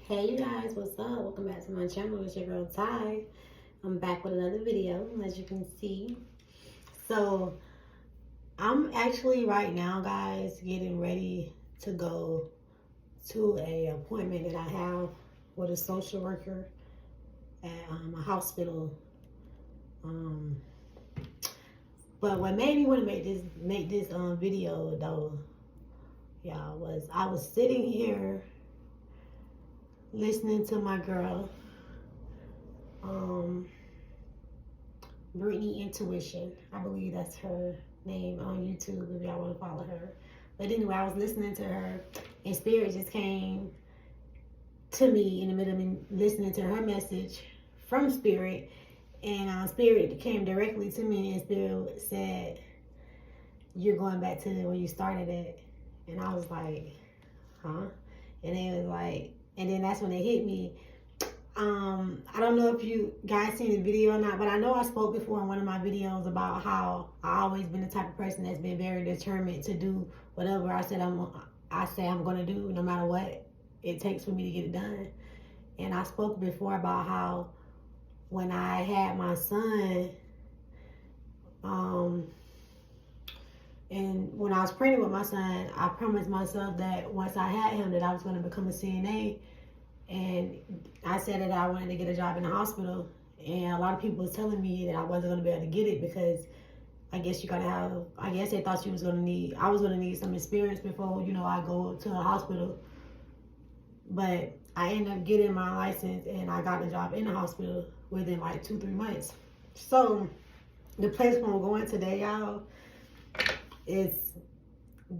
Hey you guys, what's up? Welcome back to my channel. It's your girl Ty. I'm back with another video, as you can see. So I'm actually right now, guys, getting ready to go to a appointment that I have with a social worker at a hospital. But what made me want to make this video though, y'all, was I was sitting here listening to my girl, Brittany Intuition. I believe that's her name on YouTube if y'all want to follow her. But anyway, I was listening to her and Spirit just came to me in the middle of me listening to her message from Spirit. And Spirit came directly to me and Spirit said, "You're going back to where you started at." And I was like, huh? And it was like, and then that's when it hit me. I don't know if you guys seen the video or not, but I know I spoke before in one of my videos about how I always been the type of person that's been very determined to do whatever I say I'm going to do, no matter what it takes for me to get it done. And I spoke before about how when I had my son, and when I was pregnant with my son, I promised myself that once I had him, that I was going to become a CNA. And I said that I wanted to get a job in the hospital. And a lot of people was telling me that I wasn't going to be able to get it because I guess I guess they thought I was going to need some experience before, I go to a hospital. But I ended up getting my license and I got a job in the hospital within like 2-3 months. So the place where I'm going today, y'all, is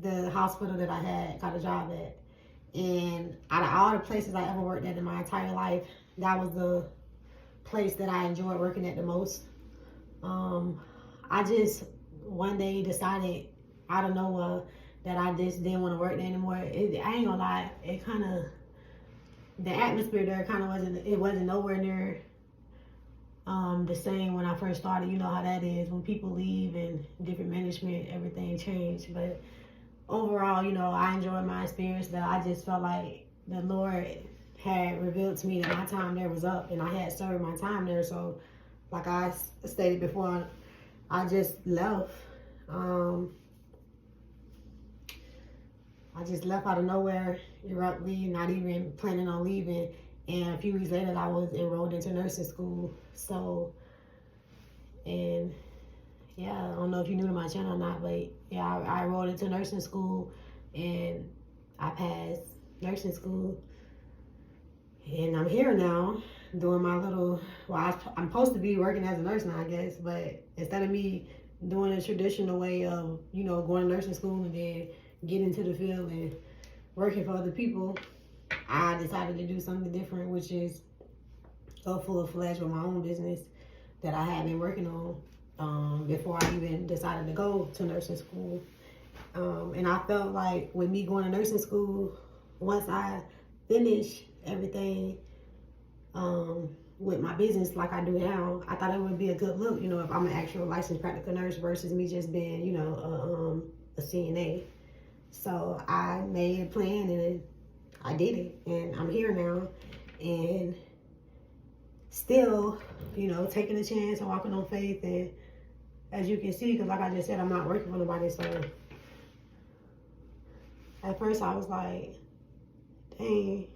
the hospital that I got a job at. And out of all the places I ever worked at in my entire life, that was the place that I enjoyed working at the most. I just one day decided out of nowhere that I just didn't want to work there anymore. I ain't gonna lie, the atmosphere there wasn't nowhere near the same when I first started. You know how that is when people leave and different management, everything changed. But overall, I enjoyed my experience. That I just felt like the Lord had revealed to me that my time there was up and I had served my time there. So like I stated before, I just left. I just left out of nowhere, abruptly, not even planning on leaving. And a few weeks later, I was enrolled into nursing school. So, and yeah, I don't know if you're new to my channel or not, but yeah, I enrolled into nursing school and I passed nursing school. And I'm here now doing my I'm supposed to be working as a nurse now, I guess, but instead of me doing the traditional way of, going to nursing school and then getting into the field and working for other people, I decided to do something different, which is go full-fledged with my own business that I had been working on before I even decided to go to nursing school. And I felt like with me going to nursing school, once I finished everything with my business like I do now, I thought it would be a good look, if I'm an actual licensed practical nurse versus me just being, a CNA. So I made a plan and I did it, and I'm here now, and still, taking a chance and walking on faith. And as you can see, because like I just said, I'm not working for nobody. So at first I was like, dang,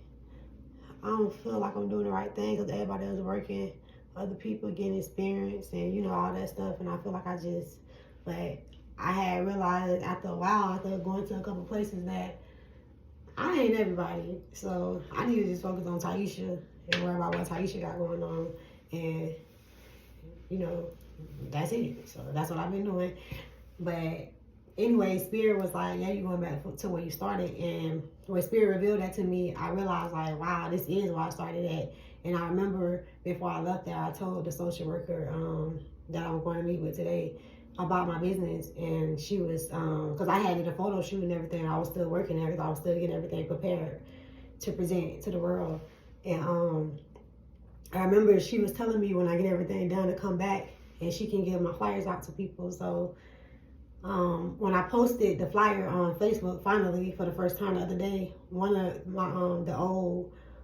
I don't feel like I'm doing the right thing because everybody else working, other people getting experience and all that stuff. And I feel like but I had realized after a while, after going to a couple places, that I ain't everybody. So I need to just focus on Taisha and worry about what Taisha got going on. And, that's it. So that's what I've been doing. But anyway, Spirit was like, yeah, you're going back to where you started. And when Spirit revealed that to me, I realized like, wow, this is where I started at. And I remember before I left there, I told the social worker that I was going to meet with today about my business. And she was, because I had did a photo shoot and everything. I was still working there because I was still getting everything prepared to present to the world. And I remember she was telling me when I get everything done to come back and she can give my flyers out to people. So when I posted the flyer on Facebook finally for the first time the other day, one of my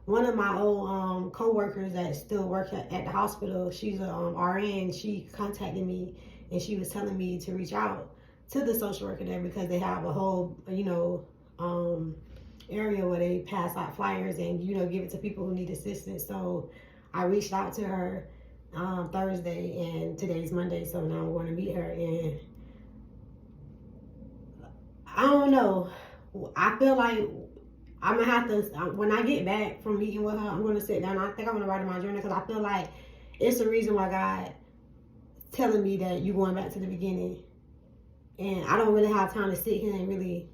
one of my old co-workers that still work at the hospital, she's a RN, she contacted me and she was telling me to reach out to the social worker there because they have a whole, area where they pass out flyers and, give it to people who need assistance. So I reached out to her Thursday, and today's Monday, so now I'm going to meet her. And I don't know, I feel like I'm gonna have to, when I get back from meeting with her, I'm gonna sit down. I think I'm gonna write in my journal because I feel like it's the reason why God telling me that you're going back to the beginning. And I don't really have time to sit here and really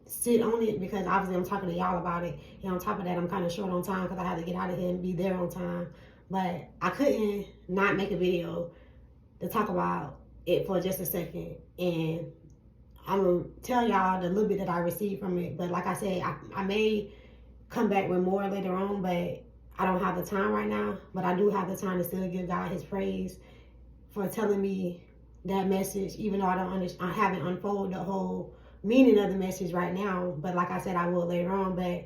sit on it because obviously I'm talking to y'all about it. And on top of that, I'm kind of short on time because I had to get out of here and be there on time. But I couldn't not make a video to talk about it for just a second. And I'm going to tell y'all the little bit that I received from it. But like I said, I may come back with more later on, but I don't have the time right now. But I do have the time to still give God his praise for telling me that message, even though I haven't unfolded the whole meaning of the message right now. But like I said, I will later on. But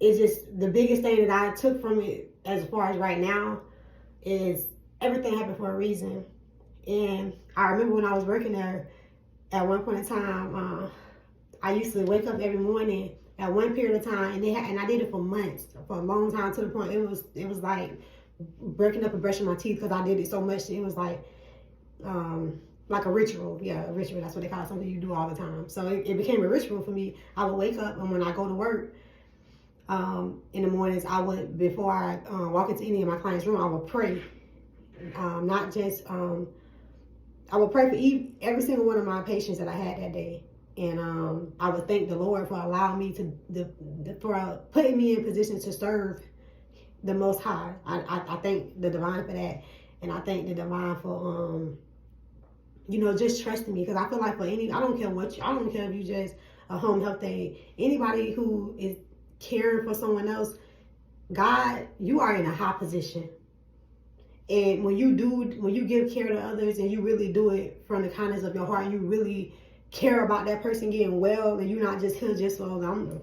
it's just the biggest thing that I took from it as far as right now is everything happened for a reason. And I remember when I was working there, at one point in time, I used to wake up every morning at one period of time, and I did it for months, for a long time, to the point it was like breaking up and brushing my teeth because I did it so much. It was like a ritual. Yeah, a ritual. That's what they call it, something you do all the time. So it became a ritual for me. I would wake up, and when I go to work in the mornings, I would, before I walk into any of my clients' room, I would pray. Not just I would pray for every single one of my patients that I had that day. And I would thank the Lord for allowing me for putting me in position to serve the Most High. I thank the Divine for that. And I thank the Divine for, just trusting me. Because I feel like I don't care if you just a home health aide, anybody who is caring for someone else, God, you are in a high position. And when you give care to others and you really do it from the kindness of your heart, you really care about that person getting well, and you're not just here just so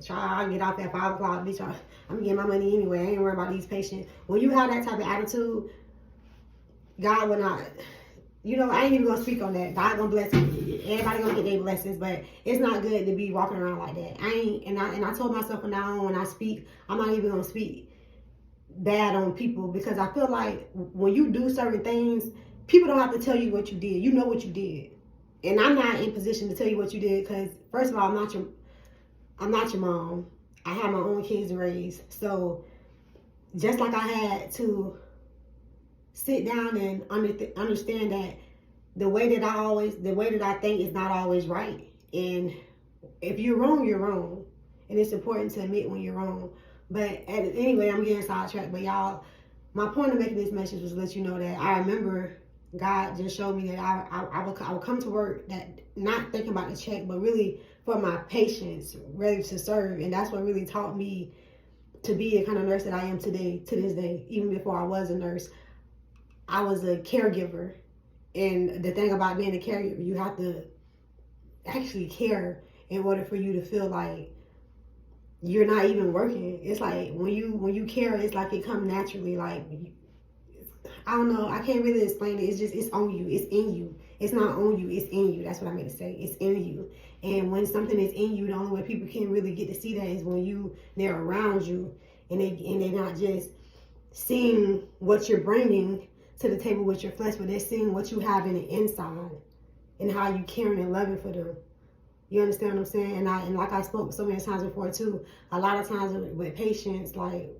I'll get off at 5 o'clock, bitch, I'm getting my money anyway, I ain't worried about these patients. When you have that type of attitude, God will not, I ain't even gonna speak on that. God gonna bless you. Everybody gonna get their blessings, but it's not good to be walking around like that. I told myself from now on when I speak, I'm not even gonna speak bad on people, because I feel like when you do certain things, people don't have to tell you what you did. You know what you did. And I'm not in position to tell you what you did because, first of all, I'm not your mom. I have my own kids to raise. So just like I had to sit down and understand that the way that I think is not always right. And if you're wrong, you're wrong. And it's important to admit when you're wrong. But anyway, I'm getting sidetracked. But y'all, my point of making this message was to let you know that I remember God just showed me that I would come to work, that not thinking about the check, but really for my patients, ready to serve. And that's what really taught me to be the kind of nurse that I am today, to this day. Even before I was a nurse, I was a caregiver. And the thing about being a caregiver, you have to actually care in order for you to feel like you're not even working. It's like when you care, it's like it comes naturally. Like, I don't know, I can't really explain it. It's on you. It's in you. It's not on you. It's in you. That's what I meant to say. It's in you. And when something is in you, the only way people can really get to see that is when they're around you, and they're not just seeing what you're bringing to the table with your flesh, but they're seeing what you have in the inside and how you caring and loving for them. You understand what I'm saying? And like I spoke so many times before too, a lot of times with patients, like,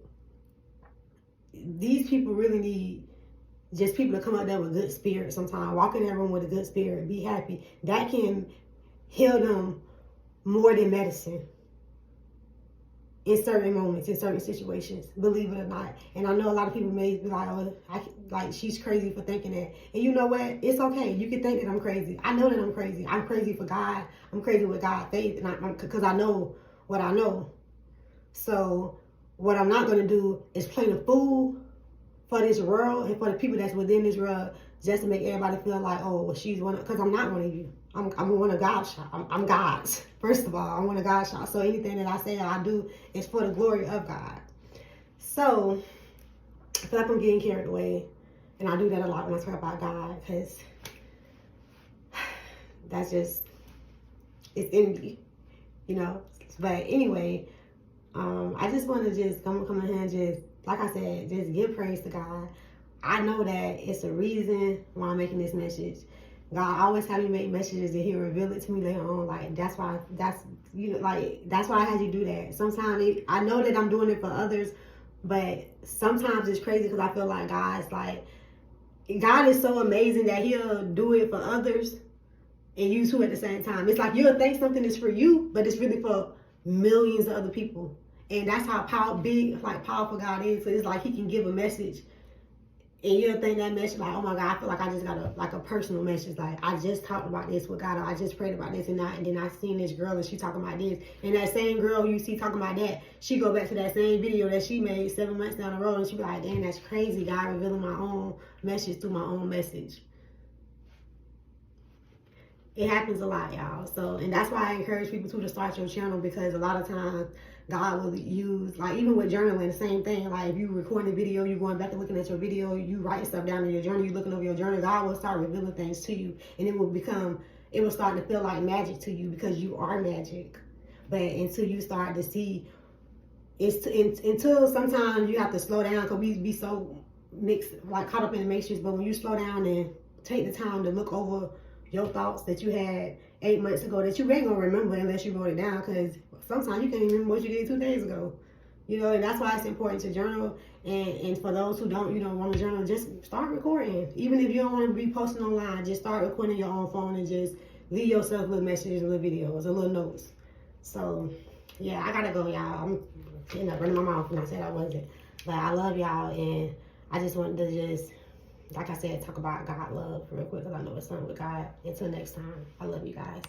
these people really need just people to come up there with good spirit sometimes. Walk in that room with a good spirit, be happy. That can heal them more than medicine in certain moments, in certain situations, believe it or not. And I know a lot of people may be like, oh, she's crazy for thinking that. And you know what? It's okay. You can think that I'm crazy. I know that I'm crazy. I'm crazy for God. I'm crazy with God's faith, because I know what I know. So what I'm not going to do is play the fool for this world and for the people that's within this world just to make everybody feel like, oh, well, she's one, because I'm not one of you. I'm one of God's child. I'm God's. First of all, I'm one of God's child. So anything that I say that I do is for the glory of God. So I feel like I'm getting carried away. And I do that a lot when I talk about God, because that's just, it's in me, you know. But anyway, I just want to just come in here and just, like I said, just give praise to God. I know that it's a reason why I'm making this message. God always have you make messages and He'll reveal it to me later on. Like, that's why I had you do that. Sometimes I know that I'm doing it for others, but sometimes it's crazy because I feel like God is so amazing that He'll do it for others and you too at the same time. It's like you'll think something is for you, but it's really for millions of other people. And that's how powerful God is. So it's like He can give a message and you'll think that message like, oh my God, I feel like I just got a personal message. Like, I just talked about this with God, or I just prayed about this, and then I seen this girl and she talking about this. And that same girl you see talking about that, she go back to that same video that she made 7 months down the road and she be like, dang, that's crazy. God revealing my own message through my own message. It happens a lot, y'all. So, and that's why I encourage people to start your channel, because a lot of times God will use, like, even with journaling, the same thing. Like, if you recording a video, you going back and looking at your video, you writing stuff down in your journal, you looking over your journal, God will start revealing things to you, and it will start to feel like magic to you, because you are magic. But until you start to see, until sometimes you have to slow down, because we be so mixed, like caught up in the matrix. But when you slow down and take the time to look over your thoughts that you had 8 months ago that you ain't gonna remember unless you wrote it down, because sometimes you can't remember what you did 2 days ago. You know, and that's why it's important to journal. And for those who don't, want to journal, just start recording. Even if you don't want to be posting online, just start recording your own phone and just leave yourself little messages, little videos, or little notes. So, yeah, I gotta go, y'all. I'm running my mouth when I said I wasn't. But I love y'all, and I just wanted to just, like I said, talk about God love real quick, because I know it's something with God. Until next time, I love you guys.